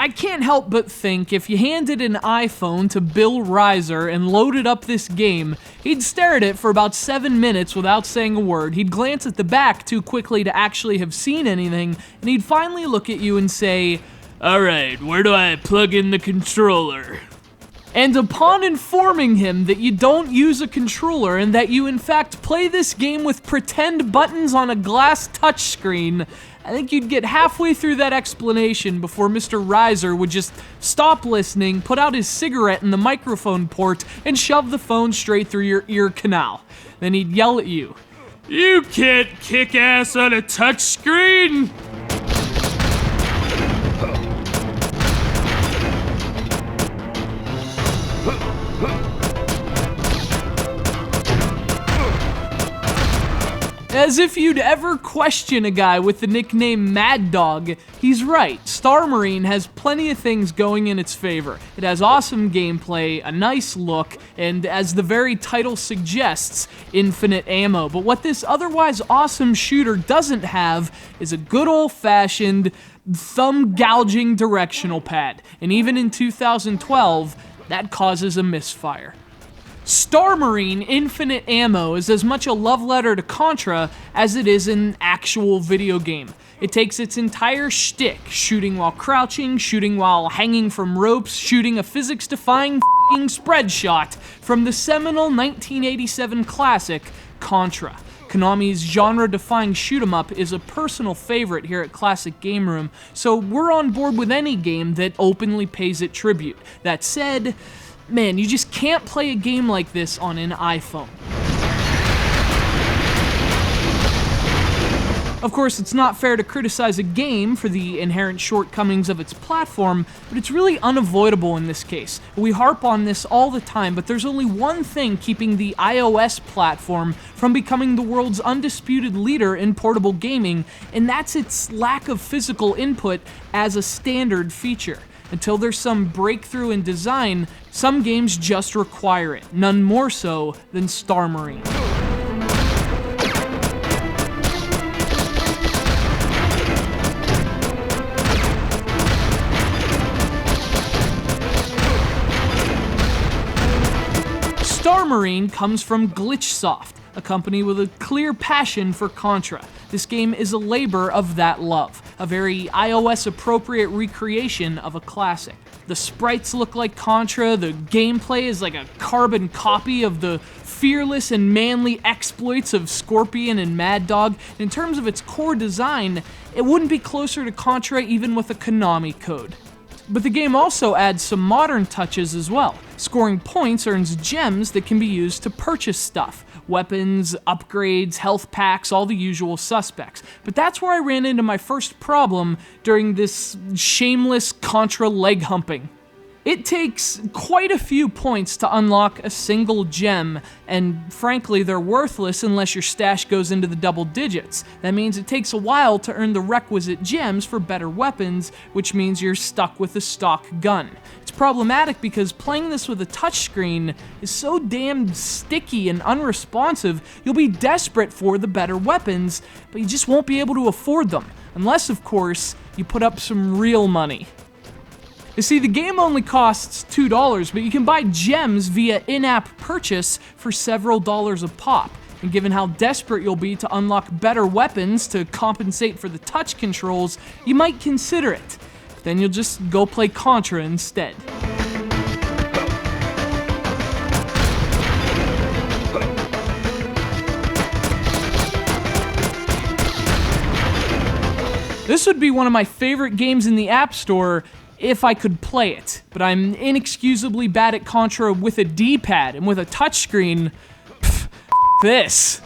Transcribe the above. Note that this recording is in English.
I can't help but think if you handed an iPhone to Bill Reiser and loaded up this game, he'd stare at it for about 7 minutes without saying a word, he'd glance at the back too quickly to actually have seen anything, and he'd finally look at you and say, "Alright, where do I plug in the controller?" And upon informing him that you don't use a controller and that you in fact play this game with pretend buttons on a glass touchscreen, I think you'd get halfway through that explanation before Mr. Reiser would just stop listening, put out his cigarette in the microphone port, and shove the phone straight through your ear canal. Then he'd yell at you, "You can't kick ass on a touchscreen!" As if you'd ever question a guy with the nickname Mad Dog. He's right, Star Marine has plenty of things going in its favor. It has awesome gameplay, a nice look, and as the very title suggests, infinite ammo. But what this otherwise awesome shooter doesn't have is a good old-fashioned, thumb-gouging directional pad. And even in 2012, that causes a misfire. Star Marine Infinite Ammo is as much a love letter to Contra as it is an actual video game. It takes its entire shtick, shooting while crouching, shooting while hanging from ropes, shooting a physics-defying f***ing spread shot from the seminal 1987 classic, Contra. Konami's genre-defying shoot-'em-up is a personal favorite here at Classic Game Room, so we're on board with any game that openly pays it tribute. That said, man, you just can't play a game like this on an iPhone. Of course, it's not fair to criticize a game for the inherent shortcomings of its platform, but it's really unavoidable in this case. We harp on this all the time, but there's only one thing keeping the iOS platform from becoming the world's undisputed leader in portable gaming, and that's its lack of physical input as a standard feature. Until there's some breakthrough in design, some games just require it, none more so than Star Marine. Star Marine comes from GlitchSoft, a company with a clear passion for Contra. This game is a labor of that love, a very iOS-appropriate recreation of a classic. The sprites look like Contra, the gameplay is like a carbon copy of the fearless and manly exploits of Scorpion and Mad Dog. In terms of its core design, it wouldn't be closer to Contra even with a Konami code. But the game also adds some modern touches as well. Scoring points earns gems that can be used to purchase stuff. Weapons, upgrades, health packs, all the usual suspects. But that's where I ran into my first problem during this shameless Contra leg humping. It takes quite a few points to unlock a single gem, and frankly, they're worthless unless your stash goes into the double digits. That means it takes a while to earn the requisite gems for better weapons, which means you're stuck with a stock gun. It's problematic because playing this with a touchscreen is so damn sticky and unresponsive, you'll be desperate for the better weapons, but you just won't be able to afford them. Unless, of course, you put up some real money. You see, the game only costs $2, but you can buy gems via in-app purchase for several dollars a pop. And given how desperate you'll be to unlock better weapons to compensate for the touch controls, you might consider it. But then you'll just go play Contra instead. This would be one of my favorite games in the App Store if I could play it, but I'm inexcusably bad at Contra with a D-pad, and with a touchscreen, this.